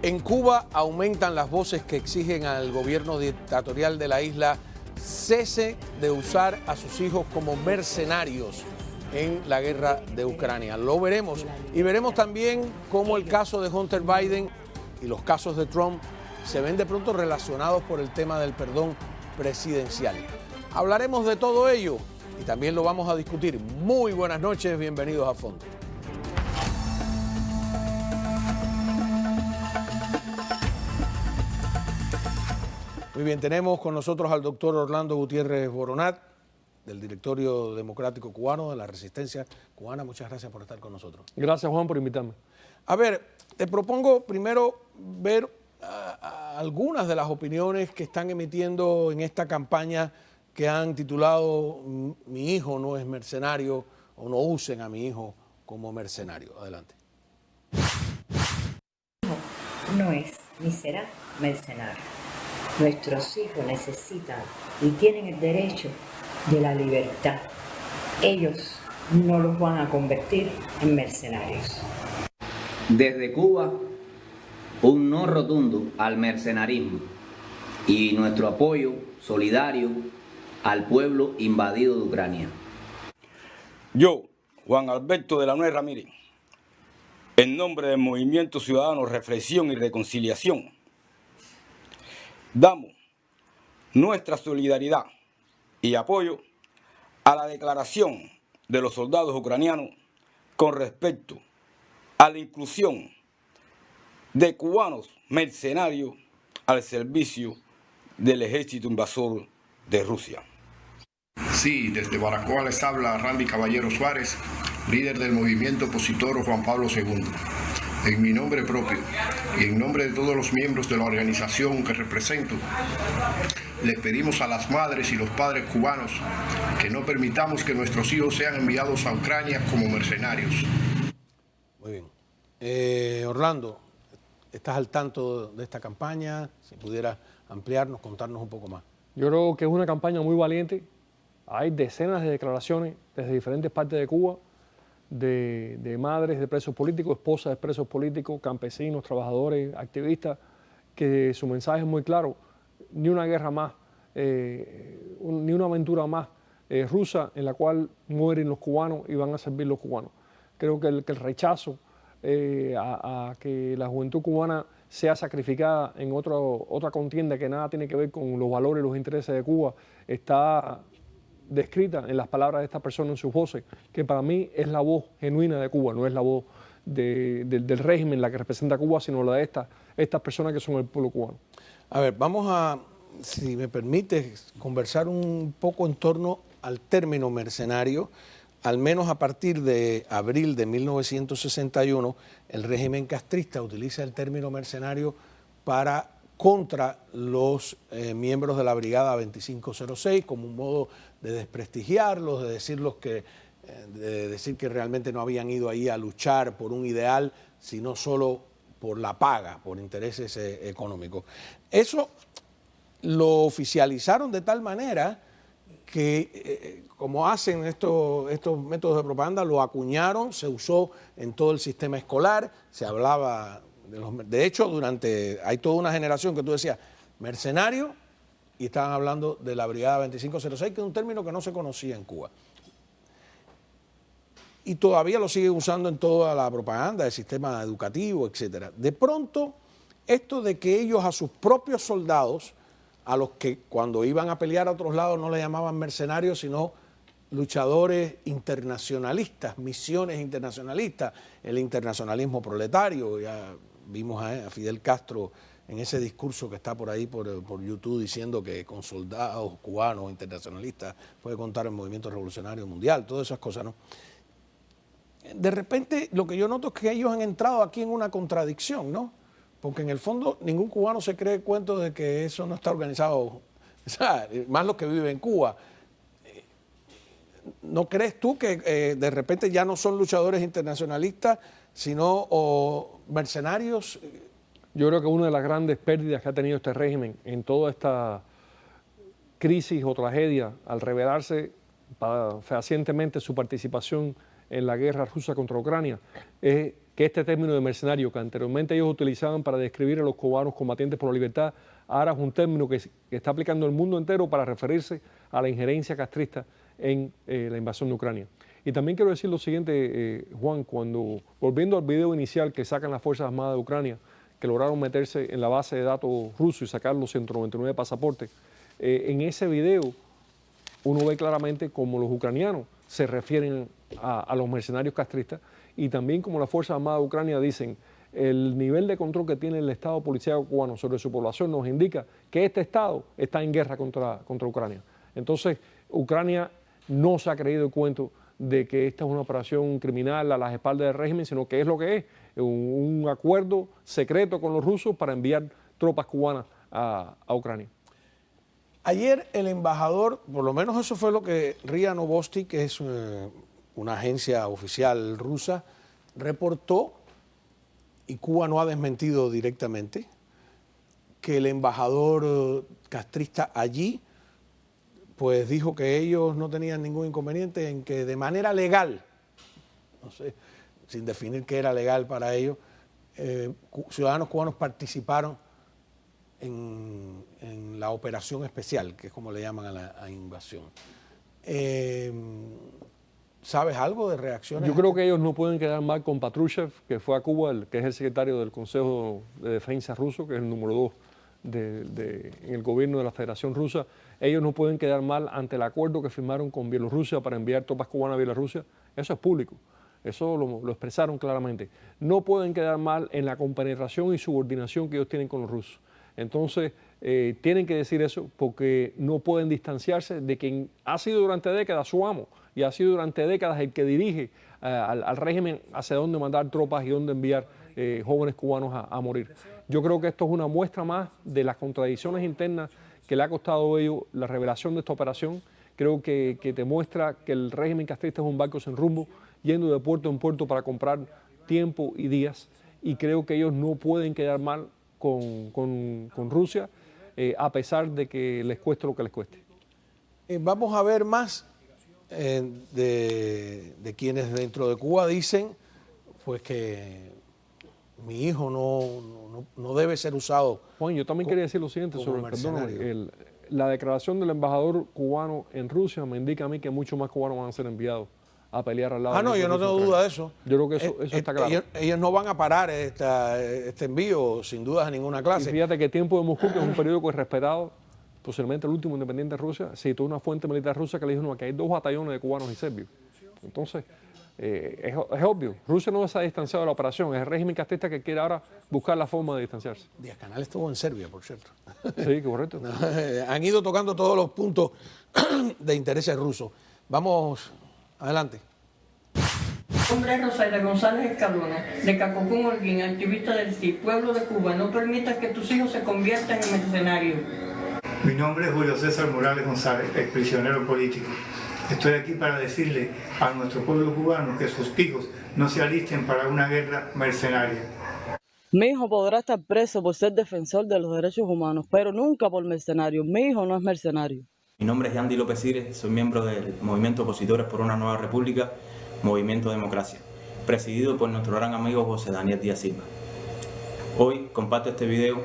En Cuba aumentan las voces que exigen al gobierno dictatorial de la isla cese de usar a sus hijos como mercenarios en la guerra de Ucrania. Lo veremos y veremos también cómo el caso de Hunter Biden y los casos de Trump se ven de pronto relacionados por el tema del perdón presidencial. Hablaremos de todo ello y también lo vamos a discutir. Muy buenas noches, bienvenidos a Fondo. Muy bien, tenemos con nosotros al doctor Orlando Gutiérrez Boronat, del Directorio Democrático Cubano, de la Resistencia Cubana. Muchas gracias por estar con nosotros. Gracias, Juan, por invitarme. A ver, te propongo primero ver algunas de las opiniones que están emitiendo en esta campaña que han titulado Mi hijo no es mercenario o no usen a mi hijo como mercenario. Adelante. No es ni será mercenario. Nuestros hijos necesitan y tienen el derecho de la libertad. Ellos no los van a convertir en mercenarios. Desde Cuba, un no rotundo al mercenarismo y nuestro apoyo solidario al pueblo invadido de Ucrania. Yo, Juan Alberto de la Nuez Ramírez, en nombre del Movimiento Ciudadano Reflexión y Reconciliación, damos nuestra solidaridad y apoyo a la declaración de los soldados ucranianos con respecto a la inclusión de cubanos mercenarios al servicio del ejército invasor de Rusia. Sí, desde Baracoa les habla Randy Caballero Suárez, líder del movimiento opositor Juan Pablo II. En mi nombre propio y en nombre de todos los miembros de la organización que represento, les pedimos a las madres y los padres cubanos que no permitamos que nuestros hijos sean enviados a Ucrania como mercenarios. Muy bien. Orlando, ¿estás al tanto de esta campaña? Si pudieras ampliarnos, contarnos un poco más. Yo creo que es una campaña muy valiente. Hay decenas de declaraciones desde diferentes partes de Cuba, de madres de presos políticos, esposas de presos políticos, campesinos, trabajadores, activistas, que su mensaje es muy claro. Ni una guerra más, ni una aventura más rusa en la cual mueren los cubanos y van a servir los cubanos. Creo que el rechazo a que la juventud cubana sea sacrificada en otra contienda que nada tiene que ver con los valores y los intereses de Cuba está descrita en las palabras de esta persona, en sus voces, que para mí es la voz genuina de Cuba, no es la voz del régimen la que representa a Cuba, sino la de estas personas que son el pueblo cubano. A ver, vamos a, si me permites, conversar un poco en torno al término mercenario. Al menos a partir de abril de 1961, el régimen castrista utiliza el término mercenario contra los miembros de la Brigada 2506 como un modo de desprestigiarlos, de decir que realmente no habían ido ahí a luchar por un ideal, sino solo por la paga, por intereses económicos. Eso lo oficializaron de tal manera que, como hacen estos métodos de propaganda, lo acuñaron, se usó en todo el sistema escolar, se hablaba de hecho, hay toda una generación que tú decías, mercenario, y estaban hablando de la Brigada 2506, que es un término que no se conocía en Cuba. Y todavía lo siguen usando en toda la propaganda del sistema educativo, etcétera. De pronto, esto de que ellos a sus propios soldados, a los que cuando iban a pelear a otros lados no le llamaban mercenarios, sino luchadores internacionalistas, misiones internacionalistas, el internacionalismo proletario. Ya vimos a Fidel Castro en ese discurso que está por ahí por YouTube diciendo que con soldados cubanos internacionalistas puede contar el movimiento revolucionario mundial, todas esas cosas, ¿no? De repente lo que yo noto es que ellos han entrado aquí en una contradicción, ¿no? Porque en el fondo ningún cubano se cree el cuento de que eso no está organizado, o sea, más los que viven en Cuba. ¿No crees tú que de repente ya no son luchadores internacionalistas, sino mercenarios? Yo creo que una de las grandes pérdidas que ha tenido este régimen en toda esta crisis o tragedia al revelarse fehacientemente su participación en la guerra rusa contra Ucrania es que este término de mercenario, que anteriormente ellos utilizaban para describir a los cubanos combatientes por la libertad, ahora es un término que está aplicando el mundo entero para referirse a la injerencia castrista en la invasión de Ucrania. Y también quiero decir lo siguiente, Juan, volviendo al video inicial que sacan las Fuerzas Armadas de Ucrania, que lograron meterse en la base de datos ruso y sacar los 199 pasaportes, en ese video uno ve claramente cómo los ucranianos se refieren a los mercenarios castristas y también como las Fuerzas Armadas de Ucrania dicen, el nivel de control que tiene el Estado policial cubano sobre su población nos indica que este Estado está en guerra contra Ucrania. Entonces, Ucrania no se ha creído el cuento de que esta es una operación criminal a las espaldas del régimen, sino que es lo que es, un acuerdo secreto con los rusos para enviar tropas cubanas a Ucrania. Ayer el embajador, por lo menos eso fue lo que RIA Novosti, que es una agencia oficial rusa, reportó, y Cuba no ha desmentido directamente, que el embajador castrista allí pues dijo que ellos no tenían ningún inconveniente en que de manera legal, no sé, sin definir qué era legal para ellos, ciudadanos cubanos participaron en la operación especial, que es como le llaman a la invasión. ¿Sabes algo de reacciones? Yo creo que ellos no pueden quedar mal con Patrushev, que fue a Cuba, que es el secretario del Consejo de Defensa ruso, que es el número 2 en el gobierno de la Federación Rusa. Ellos no pueden quedar mal ante el acuerdo que firmaron con Bielorrusia para enviar tropas cubanas a Bielorrusia. Eso es público, eso lo expresaron claramente. No pueden quedar mal en la compenetración y subordinación que ellos tienen con los rusos. Entonces, tienen que decir eso porque no pueden distanciarse de quien ha sido durante décadas su amo y ha sido durante décadas el que dirige al régimen hacia dónde mandar tropas y dónde enviar jóvenes cubanos a morir. Yo creo que esto es una muestra más de las contradicciones internas que le ha costado a ellos la revelación de esta operación. Creo que te muestra que el régimen castrista es un barco sin rumbo, yendo de puerto en puerto para comprar tiempo y días, y creo que ellos no pueden quedar mal con Rusia, a pesar de que les cueste lo que les cueste. Vamos a ver más de quienes dentro de Cuba dicen pues que mi hijo no debe ser usado. Juan, yo también quería decir lo siguiente sobre la declaración del embajador cubano en Rusia me indica a mí que muchos más cubanos van a ser enviados a pelear al lado. No, yo no tengo duda de eso. Yo creo que eso está claro. Ellos no van a parar este envío, sin dudas de ninguna clase. Y fíjate que Tiempo de Moscú, que es un periódico respetado, posiblemente el último independiente de Rusia, citó una fuente militar rusa que le dijo que hay 2 batallones de cubanos y serbios. Entonces, es obvio, Rusia no se ha distanciado de la operación, es el régimen castrista que quiere ahora buscar la forma de distanciarse. Díaz-Canel estuvo en Serbia, por cierto. Sí, correcto. Han ido tocando todos los puntos de intereses rusos. Vamos, adelante. Nombre es Rosaida González Escalona, de Cacocún, Holguín, activista del CIP, pueblo de Cuba. No permitas que tus hijos se conviertan en mercenarios. Mi nombre es Julio César Morales González, exprisionero político. Estoy aquí para decirle a nuestro pueblo cubano que sus hijos no se alisten para una guerra mercenaria. Mi hijo podrá estar preso por ser defensor de los derechos humanos, pero nunca por mercenario. Mi hijo no es mercenario. Mi nombre es Yandy López Cires, soy miembro del Movimiento Opositores por una Nueva República, Movimiento Democracia, presidido por nuestro gran amigo José Daniel Díaz Silva. Hoy comparto este video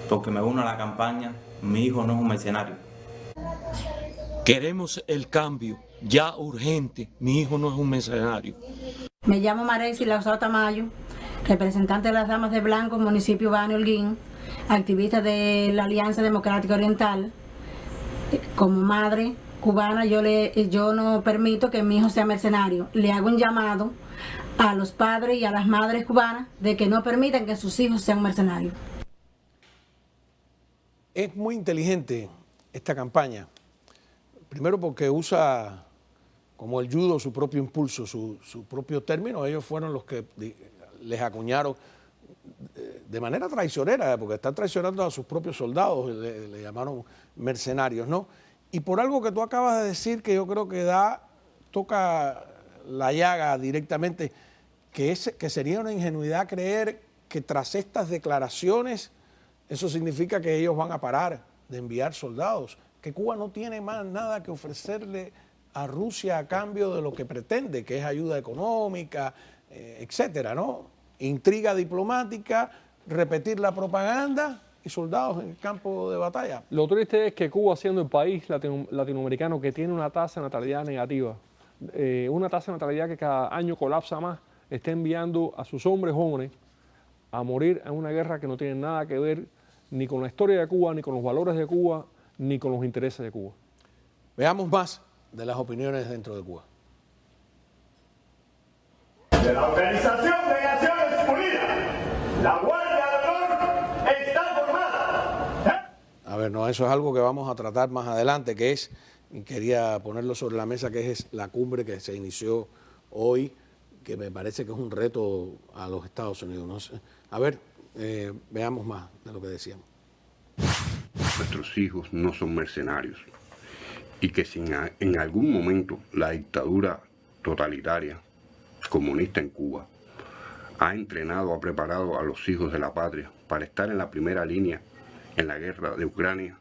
porque me uno a la campaña Mi hijo no es un mercenario. Queremos el cambio, ya urgente. Mi hijo no es un mercenario. Me llamo Marexi Lauzao Tamayo, representante de las Damas de Blanco, municipio Bani Holguín, activista de la Alianza Democrática Oriental. Como madre cubana, yo no permito que mi hijo sea mercenario. Le hago un llamado a los padres y a las madres cubanas de que no permitan que sus hijos sean mercenarios. Es muy inteligente esta campaña. Primero porque usa como el judo su propio impulso, su propio término. Ellos fueron los que les acuñaron de manera traicionera, porque están traicionando a sus propios soldados, le llamaron mercenarios, ¿no? Y por algo que tú acabas de decir, que yo creo que toca la llaga directamente, que sería una ingenuidad creer que tras estas declaraciones eso significa que ellos van a parar de enviar soldados, que Cuba no tiene más nada que ofrecerle a Rusia a cambio de lo que pretende, que es ayuda económica, etcétera, ¿no? intriga diplomática, repetir la propaganda y soldados en el campo de batalla. Lo triste es que Cuba, siendo el país latinoamericano que tiene una tasa de natalidad negativa, una tasa de natalidad que cada año colapsa más, está enviando a sus hombres jóvenes a morir en una guerra que no tiene nada que ver ni con la historia de Cuba, ni con los valores de Cuba, ni con los intereses de Cuba. Veamos más de las opiniones dentro de Cuba. De la Organización de Naciones Unidas, la Guardia de Honor está formada. A ver, no, eso es algo que vamos a tratar más adelante, que es, y quería ponerlo sobre la mesa, que es la cumbre que se inició hoy, que me parece que es un reto a los Estados Unidos. No sé. A ver, veamos más de lo que decíamos. Nuestros hijos no son mercenarios y que si en algún momento la dictadura totalitaria comunista en Cuba ha entrenado, ha preparado a los hijos de la patria para estar en la primera línea en la guerra de Ucrania,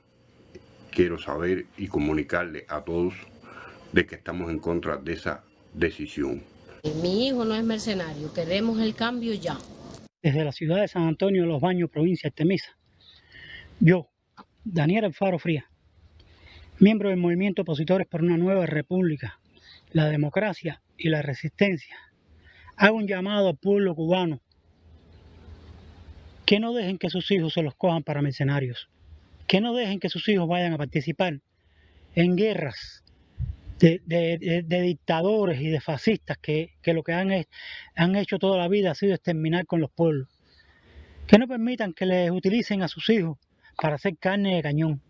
quiero saber y comunicarle a todos de que estamos en contra de esa decisión. Mi hijo no es mercenario, queremos el cambio ya. Desde la ciudad de San Antonio de los Baños, provincia de Artemisa, yo, Daniel Alfaro Frías, miembro del Movimiento Opositores por una Nueva República, la Democracia y la Resistencia, hago un llamado al pueblo cubano que no dejen que sus hijos se los cojan para mercenarios, que no dejen que sus hijos vayan a participar en guerras de dictadores y de fascistas que lo que han hecho toda la vida ha sido exterminar con los pueblos, que no permitan que les utilicen a sus hijos para hacer carne de cañón.